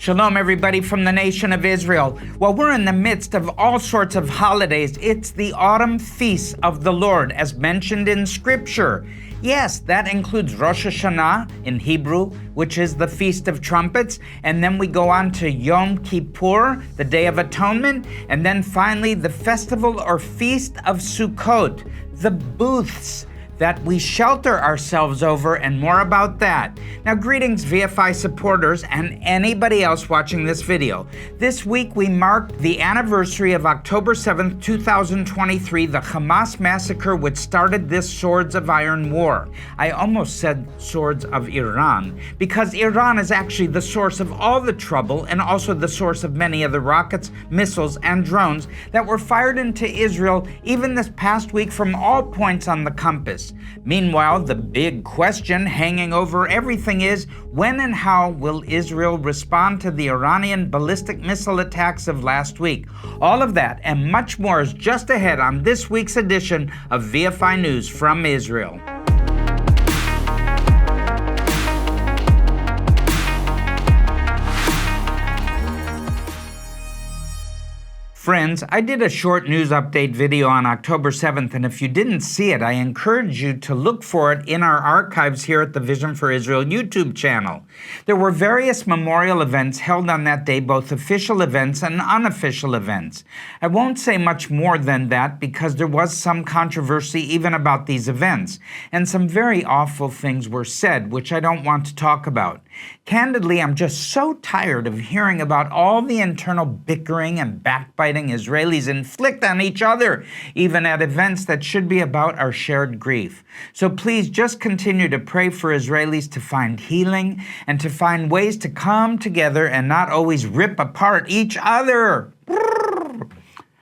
Shalom, everybody from the nation of Israel. Well, we're in the midst of all sorts of holidays. It's the autumn feast of the Lord, as mentioned in Scripture. Yes, that includes Rosh Hashanah in Hebrew, which is the Feast of Trumpets. And then we go on to Yom Kippur, the Day of Atonement. And then finally, the festival or Feast of Sukkot, the booths that we shelter ourselves over, and more about that. Now, greetings VFI supporters and anybody else watching this video. This week we marked the anniversary of October 7th, 2023, the Hamas massacre which started this Swords of Iron war. I almost said Swords of Iran, because Iran is actually the source of all the trouble and also the source of many of the rockets, missiles, and drones that were fired into Israel even this past week from all points on the compass. Meanwhile, the big question hanging over everything is, when and how will Israel respond to the Iranian ballistic missile attacks of last week? All of that and much more is just ahead on this week's edition of VFI News from Israel. Friends, I did a short news update video on October 7th, and if you didn't see it, I encourage you to look for it in our archives here at the Vision for Israel YouTube channel. There were various memorial events held on that day, both official events and unofficial events. I won't say much more than that because there was some controversy even about these events, and some very awful things were said, which I don't want to talk about. Candidly, I'm just so tired of hearing about all the internal bickering and backbiting Israelis inflict on each other, even at events that should be about our shared grief. So please just continue to pray for Israelis to find healing and to find ways to come together and not always rip apart each other.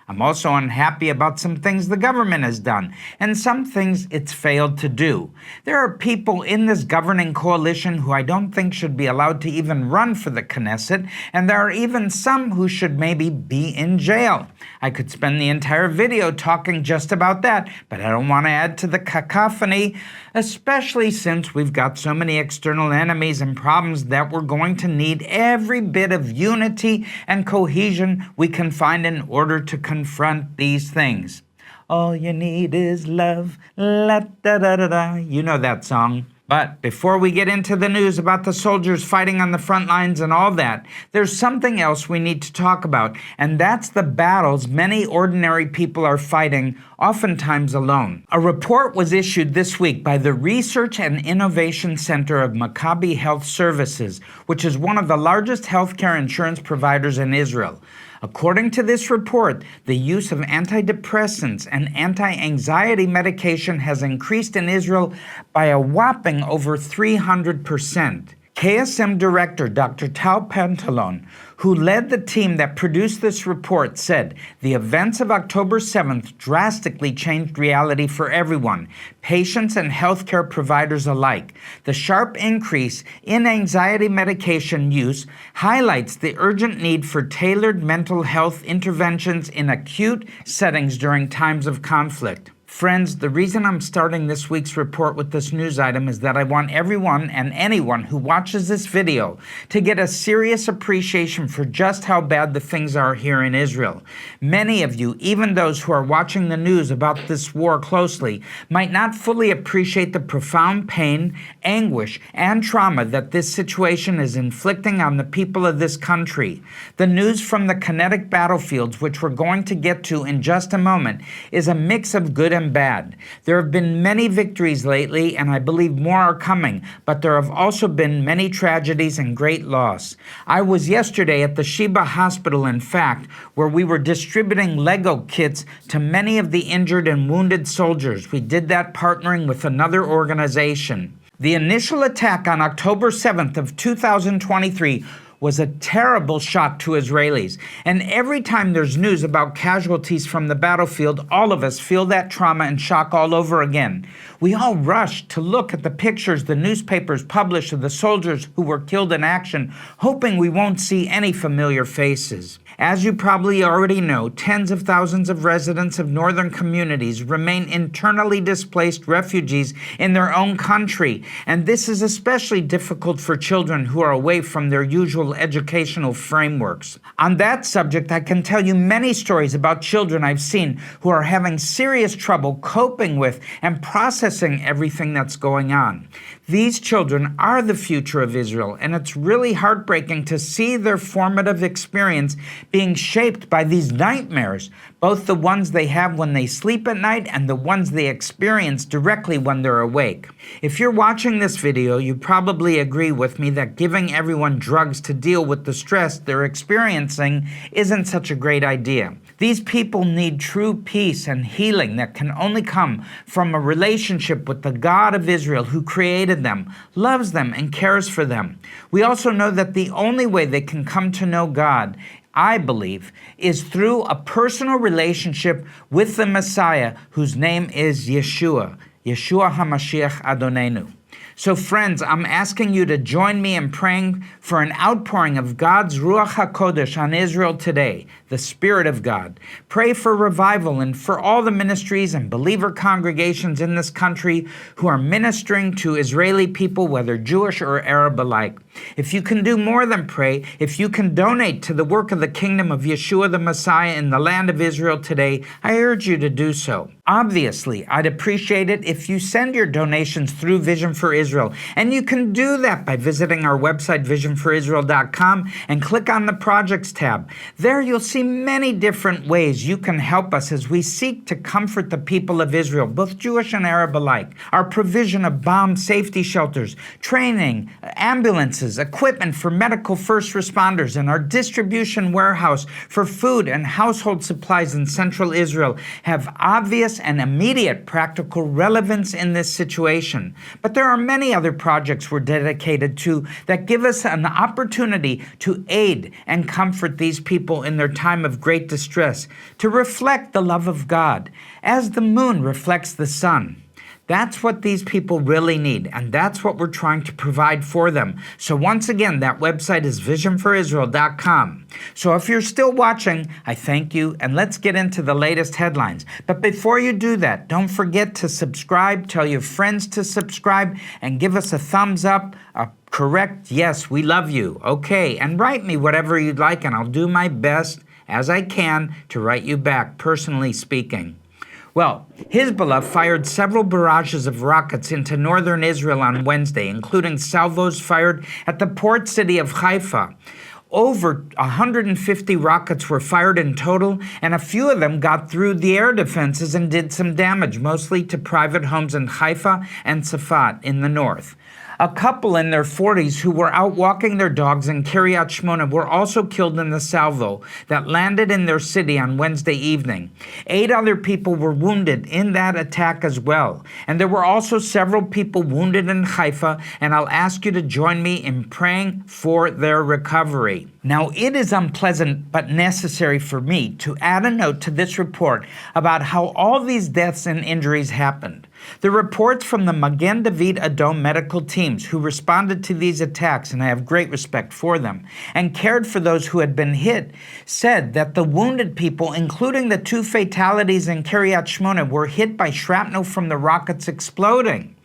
I'm also unhappy about some things the government has done, and some things it's failed to do. There are people in this governing coalition who I don't think should be allowed to even run for the Knesset, and there are even some who should maybe be in jail. I could spend the entire video talking just about that, but I don't want to add to the cacophony, especially since we've got so many external enemies and problems that we're going to need every bit of unity and cohesion we can find in order to confront these things. All you need is love, la da da da da. You know that song. But before we get into the news about the soldiers fighting on the front lines and all that, there's something else we need to talk about, and that's the battles many ordinary people are fighting, oftentimes alone. A report was issued this week by the Research and Innovation Center of Maccabi Health Services, which is one of the largest healthcare insurance providers in Israel. According to this report, the use of antidepressants and anti-anxiety medication has increased in Israel by a whopping over 300%. KSM Director Dr. Tal Pantalon, who led the team that produced this report, said the events of October 7th drastically changed reality for everyone, patients and healthcare providers alike. The sharp increase in anxiety medication use highlights the urgent need for tailored mental health interventions in acute settings during times of conflict. Friends, the reason I'm starting this week's report with this news item is that I want everyone and anyone who watches this video to get a serious appreciation for just how bad the things are here in Israel. Many of you, even those who are watching the news about this war closely, might not fully appreciate the profound pain, anguish, and trauma that this situation is inflicting on the people of this country. The news from the kinetic battlefields, which we're going to get to in just a moment, is a mix of good and bad. There have been many victories lately, and I believe more are coming, but there have also been many tragedies and great loss. I was yesterday at the Sheba Hospital, in fact, where we were distributing Lego kits to many of the injured and wounded soldiers. We did that partnering with another organization. The initial attack on October 7th of 2023 was a terrible shock to Israelis. And every time there's news about casualties from the battlefield, all of us feel that trauma and shock all over again. We all rush to look at the pictures the newspapers publish of the soldiers who were killed in action, hoping we won't see any familiar faces. As you probably already know, tens of thousands of residents of northern communities remain internally displaced refugees in their own country, and this is especially difficult for children who are away from their usual traditional educational frameworks. On that subject, I can tell you many stories about children I've seen who are having serious trouble coping with and processing everything that's going on. These children are the future of Israel, and it's really heartbreaking to see their formative experience being shaped by these nightmares, both the ones they have when they sleep at night and the ones they experience directly when they're awake. If you're watching this video, you probably agree with me that giving everyone drugs to deal with the stress they're experiencing isn't such a great idea. These people need true peace and healing that can only come from a relationship with the God of Israel who created them, loves them, and cares for them. We also know that the only way they can come to know God, I believe, is through a personal relationship with the Messiah, whose name is Yeshua HaMashiach Adonenu. So friends, I'm asking you to join me in praying for an outpouring of God's Ruach HaKodesh on Israel today, the Spirit of God. Pray for revival and for all the ministries and believer congregations in this country who are ministering to Israeli people, whether Jewish or Arab alike. If you can do more than pray, if you can donate to the work of the kingdom of Yeshua the Messiah in the land of Israel today, I urge you to do so. Obviously, I'd appreciate it if you send your donations through Vision for Israel, and you can do that by visiting our website, visionforisrael.com, and click on the Projects tab. There you'll see many different ways you can help us as we seek to comfort the people of Israel, both Jewish and Arab alike. Our provision of bomb safety shelters, training, ambulances, equipment for medical first responders, and our distribution warehouse for food and household supplies in central Israel have obvious and immediate practical relevance in this situation. But there are many other projects we're dedicated to that give us an opportunity to aid and comfort these people in their time of great distress, to reflect the love of God, as the moon reflects the sun. That's what these people really need, and that's what we're trying to provide for them. So once again, that website is visionforisrael.com. So if you're still watching, I thank you, and let's get into the latest headlines. But before you do that, don't forget to subscribe, tell your friends to subscribe, and give us a thumbs up, a correct yes, we love you. Okay, and write me whatever you'd like, and I'll do my best, as I can, to write you back, personally speaking. Well, Hezbollah fired several barrages of rockets into northern Israel on Wednesday, including salvos fired at the port city of Haifa. Over 150 rockets were fired in total, and a few of them got through the air defenses and did some damage, mostly to private homes in Haifa and Safat in the north. A couple in their 40s who were out walking their dogs in Kiryat Shmona were also killed in the salvo that landed in their city on Wednesday evening. 8 other people were wounded in that attack as well. And there were also several people wounded in Haifa, and I'll ask you to join me in praying for their recovery. Now, it is unpleasant but necessary for me to add a note to this report about how all these deaths and injuries happened. The reports from the Magen David Adom medical teams who responded to these attacks, and I have great respect for them, and cared for those who had been hit, said that the wounded people, including the 2 fatalities in Kiryat Shmona, were hit by shrapnel from the rockets exploding.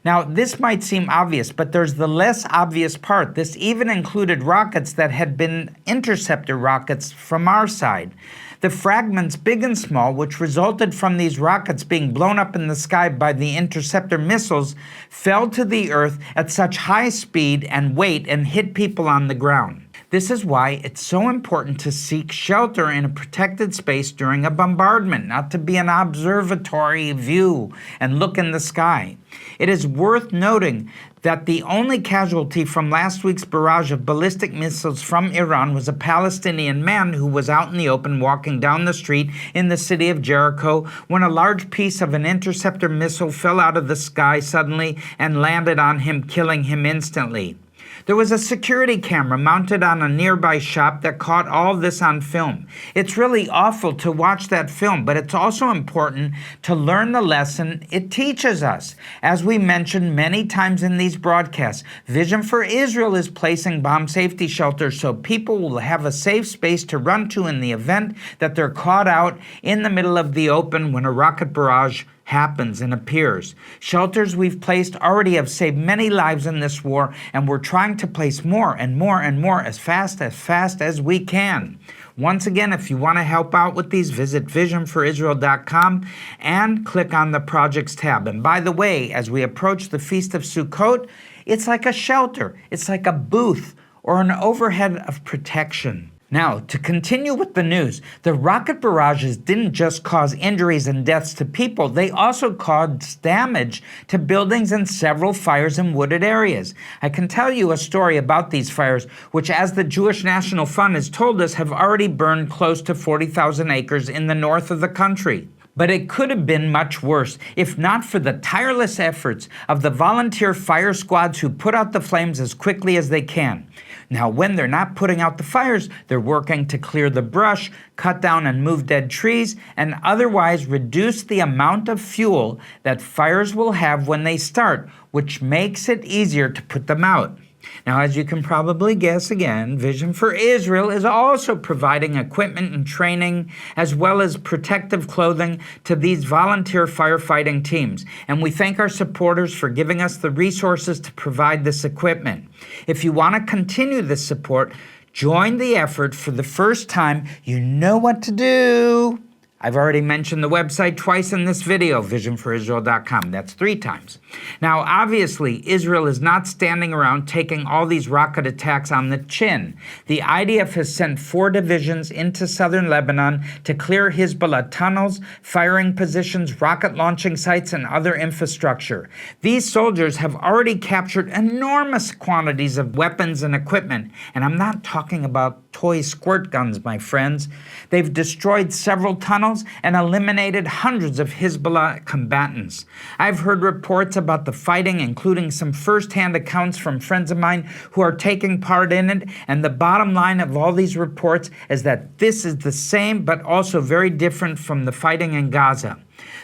Now, this might seem obvious, but there's the less obvious part. This even included rockets that had been interceptor rockets from our side. The fragments, big and small, which resulted from these rockets being blown up in the sky by the interceptor missiles, fell to the earth at such high speed and weight and hit people on the ground. This is why it's so important to seek shelter in a protected space during a bombardment, not to be an observatory view and look in the sky. It is worth noting that the only casualty from last week's barrage of ballistic missiles from Iran was a Palestinian man who was out in the open walking down the street in the city of Jericho when a large piece of an interceptor missile fell out of the sky suddenly and landed on him, killing him instantly. There was a security camera mounted on a nearby shop that caught all this on film. It's really awful to watch that film, but it's also important to learn the lesson it teaches us. As we mentioned many times in these broadcasts, Vision for Israel is placing bomb safety shelters so people will have a safe space to run to in the event that they're caught out in the middle of the open when a rocket barrage happens and appears. Shelters we've placed already have saved many lives in this war, and we're trying to place more and more and more as fast as we can. Once again, if you want to help out with these, visit visionforisrael.com and click on the Projects tab. And by the way, as we approach the Feast of Sukkot, it's like a shelter. It's like a booth or an overhead of protection. Now, to continue with the news, the rocket barrages didn't just cause injuries and deaths to people, they also caused damage to buildings and several fires in wooded areas. I can tell you a story about these fires, which, as the Jewish National Fund has told us, have already burned close to 40,000 acres in the north of the country. But it could have been much worse if not for the tireless efforts of the volunteer fire squads who put out the flames as quickly as they can. Now, when they're not putting out the fires, they're working to clear the brush, cut down and move dead trees, and otherwise reduce the amount of fuel that fires will have when they start, which makes it easier to put them out. Now, as you can probably guess again, Vision for Israel is also providing equipment and training, as well as protective clothing to these volunteer firefighting teams. And we thank our supporters for giving us the resources to provide this equipment. If you want to continue this support, join the effort for the first time. You know what to do. I've already mentioned the website twice in this video, visionforisrael.com. That's 3 times. Now, obviously, Israel is not standing around taking all these rocket attacks on the chin. The IDF has sent 4 divisions into southern Lebanon to clear Hezbollah tunnels, firing positions, rocket launching sites, and other infrastructure. These soldiers have already captured enormous quantities of weapons and equipment, and I'm not talking about toy squirt guns, my friends. They've destroyed several tunnels and eliminated hundreds of Hezbollah combatants. I've heard reports about the fighting, including some first-hand accounts from friends of mine who are taking part in it, and the bottom line of all these reports is that this is the same but also very different from the fighting in Gaza.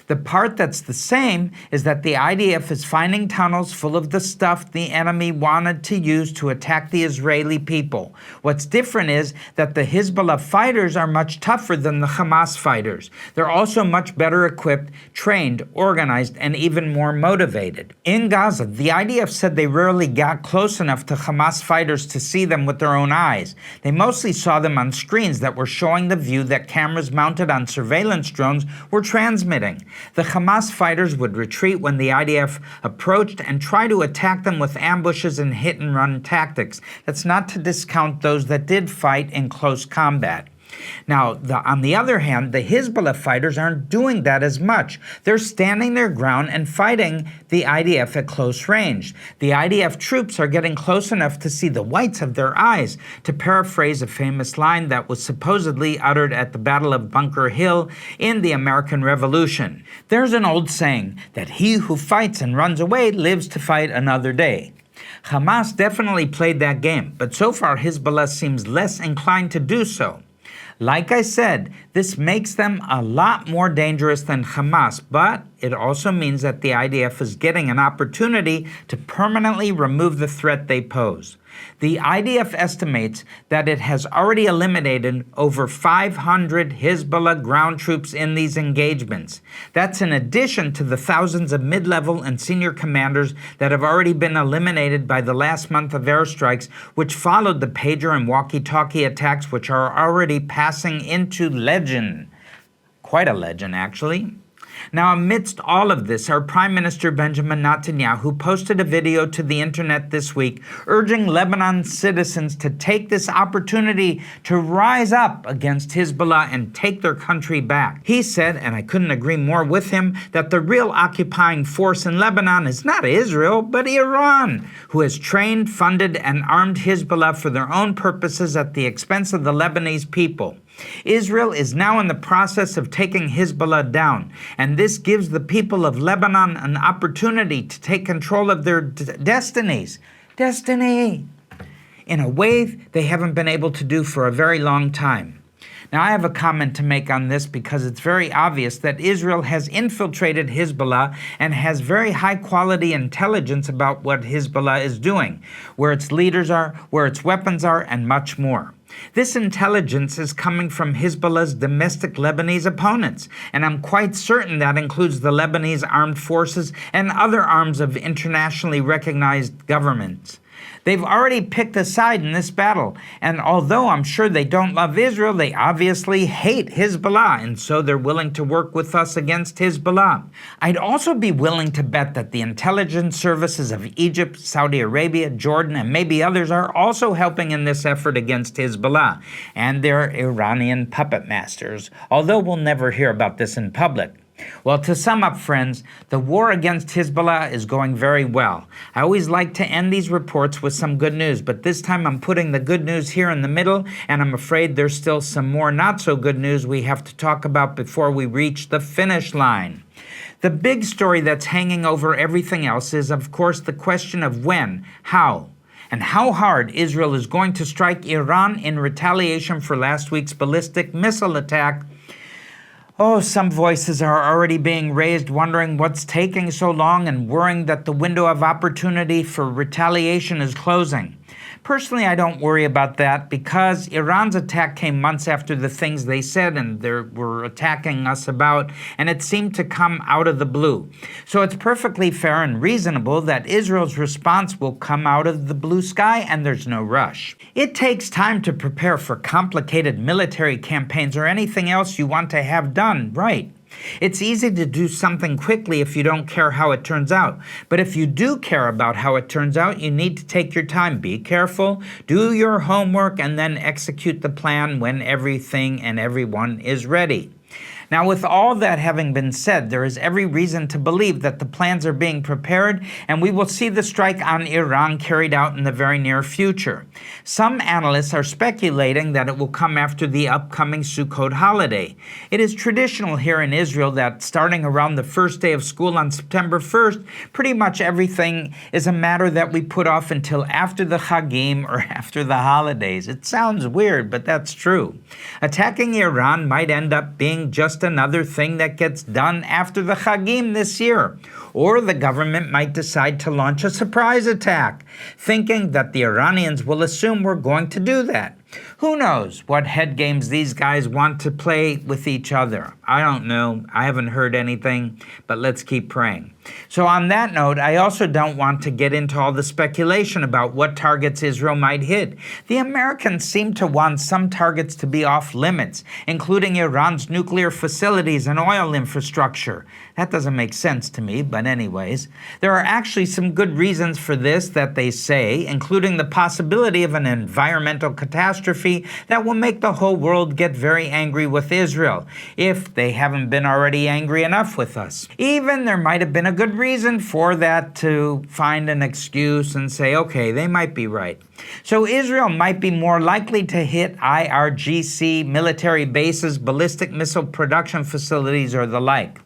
The part that's the same is that the IDF is finding tunnels full of the stuff the enemy wanted to use to attack the Israeli people. What's different is that the Hezbollah fighters are much tougher than the Hamas fighters. They're also much better equipped, trained, organized, and even more motivated. In Gaza, the IDF said they rarely got close enough to Hamas fighters to see them with their own eyes. They mostly saw them on screens that were showing the view that cameras mounted on surveillance drones were transmitting. The Hamas fighters would retreat when the IDF approached and try to attack them with ambushes and hit-and-run tactics. That's not to discount those that did fight in close combat. Now, on the other hand, the Hezbollah fighters aren't doing that as much. They're standing their ground and fighting the IDF at close range. The IDF troops are getting close enough to see the whites of their eyes, to paraphrase a famous line that was supposedly uttered at the Battle of Bunker Hill in the American Revolution. There's an old saying that he who fights and runs away lives to fight another day. Hamas definitely played that game, but so far Hezbollah seems less inclined to do so. Like I said, this makes them a lot more dangerous than Hamas, but it also means that the IDF is getting an opportunity to permanently remove the threat they pose. The IDF estimates that it has already eliminated over 500 Hezbollah ground troops in these engagements. That's in addition to the thousands of mid-level and senior commanders that have already been eliminated by the last month of airstrikes, which followed the pager and walkie-talkie attacks, which are already passing into legend. Quite a legend, actually. Now, amidst all of this, our Prime Minister Benjamin Netanyahu posted a video to the internet this week urging Lebanon citizens to take this opportunity to rise up against Hezbollah and take their country back. He said, and I couldn't agree more with him, that the real occupying force in Lebanon is not Israel, but Iran, who has trained, funded, and armed Hezbollah for their own purposes at the expense of the Lebanese people. Israel is now in the process of taking Hezbollah down, and this gives the people of Lebanon an opportunity to take control of their destinies. Destiny! In a way they haven't been able to do for a very long time. Now, I have a comment to make on this because it's very obvious that Israel has infiltrated Hezbollah and has very high-quality intelligence about what Hezbollah is doing, where its leaders are, where its weapons are, and much more. This intelligence is coming from Hezbollah's domestic Lebanese opponents, and I'm quite certain that includes the Lebanese armed forces and other arms of internationally recognized governments. They've already picked a side in this battle, and although I'm sure they don't love Israel, they obviously hate Hezbollah, and so they're willing to work with us against Hezbollah. I'd also be willing to bet that the intelligence services of Egypt, Saudi Arabia, Jordan, and maybe others are also helping in this effort against Hezbollah and their Iranian puppet masters, although we'll never hear about this in public. Well, to sum up, friends, the war against Hezbollah is going very well. I always like to end these reports with some good news, but this time I'm putting the good news here in the middle, and I'm afraid there's still some more not so good news we have to talk about before we reach the finish line. The big story that's hanging over everything else is, of course, the question of when, how, and how hard Israel is going to strike Iran in retaliation for last week's ballistic missile attack. Oh, some voices are already being raised wondering what's taking so long and worrying that the window of opportunity for retaliation is closing. Personally, I don't worry about that because Iran's attack came months after the things they said and they were attacking us about, and it seemed to come out of the blue. So it's perfectly fair and reasonable that Israel's response will come out of the blue sky, and there's no rush. It takes time to prepare for complicated military campaigns or anything else you want to have done right. It's easy to do something quickly if you don't care how it turns out. But if you do care about how it turns out, you need to take your time, be careful, do your homework, and then execute the plan when everything and everyone is ready. Now, with all that having been said, there is every reason to believe that the plans are being prepared and we will see the strike on Iran carried out in the very near future. Some analysts are speculating that it will come after the upcoming Sukkot holiday. It is traditional here in Israel that starting around the first day of school on September 1st, pretty much everything is a matter that we put off until after the Chagim or after the holidays. It sounds weird, but that's true. Attacking Iran might end up being just another thing that gets done after the Chagim this year. Or the government might decide to launch a surprise attack, thinking that the Iranians will assume we're going to do that. Who knows what head games these guys want to play with each other? I don't know. I haven't heard anything, but let's keep praying. So on that note, I also don't want to get into all the speculation about what targets Israel might hit. The Americans seem to want some targets to be off limits, including Iran's nuclear facilities and oil infrastructure. That doesn't make sense to me, but anyways. There are actually some good reasons for this that they say, including the possibility of an environmental catastrophe that will make the whole world get very angry with Israel, if they haven't been already angry enough with us. Even there might have been a good reason for that to find an excuse and say, okay, they might be right. So Israel might be more likely to hit IRGC military bases, ballistic missile production facilities, or the like.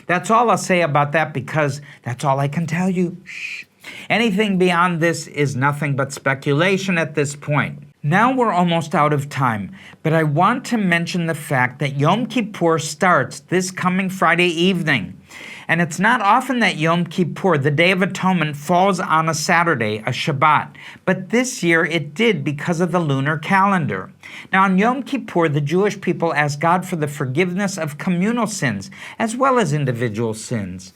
That's all I'll say about that because that's all I can tell you. Shh. Anything beyond this is nothing but speculation at this point. Now we're almost out of time, but I want to mention the fact that Yom Kippur starts this coming Friday evening. And it's not often that Yom Kippur, the Day of Atonement, falls on a Saturday, a Shabbat. But this year it did because of the lunar calendar. Now on Yom Kippur, the Jewish people ask God for the forgiveness of communal sins, as well as individual sins.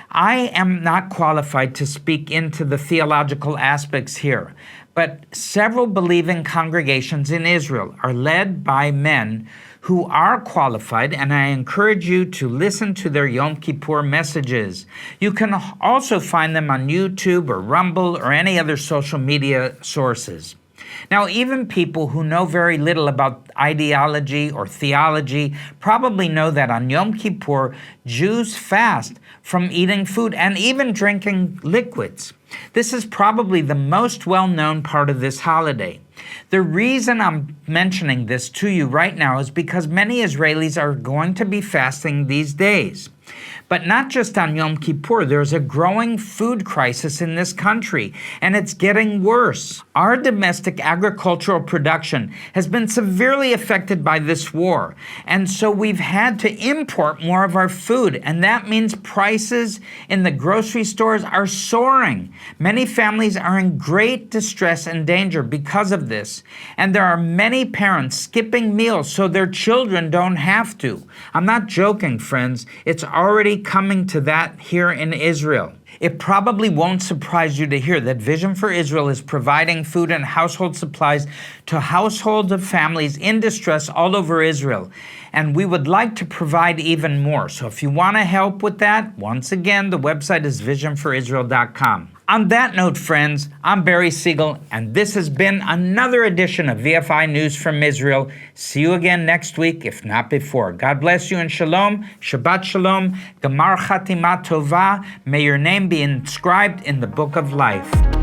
I am not qualified to speak into the theological aspects here, but several believing congregations in Israel are led by men who are qualified, and I encourage you to listen to their Yom Kippur messages. You can also find them on YouTube or Rumble or any other social media sources. Now, even people who know very little about ideology or theology probably know that on Yom Kippur, Jews fast from eating food and even drinking liquids. This is probably the most well-known part of this holiday. The reason I'm mentioning this to you right now is because many Israelis are going to be fasting these days. But not just on Yom Kippur, there's a growing food crisis in this country, and it's getting worse. Our domestic agricultural production has been severely affected by this war, and so we've had to import more of our food, and that means prices in the grocery stores are soaring. Many families are in great distress and danger because of this. And there are many parents skipping meals so their children don't have to. I'm not joking, friends. It's already coming to that here in Israel. It probably won't surprise you to hear that Vision for Israel is providing food and household supplies to households of families in distress all over Israel. And we would like to provide even more. So if you want to help with that, once again, the website is visionforisrael.com. On that note, friends, I'm Barry Siegel, and this has been another edition of VFI News from Israel. See you again next week, if not before. God bless you and shalom, Shabbat shalom, Gemar Chatima Tova. May your name be inscribed in the book of life.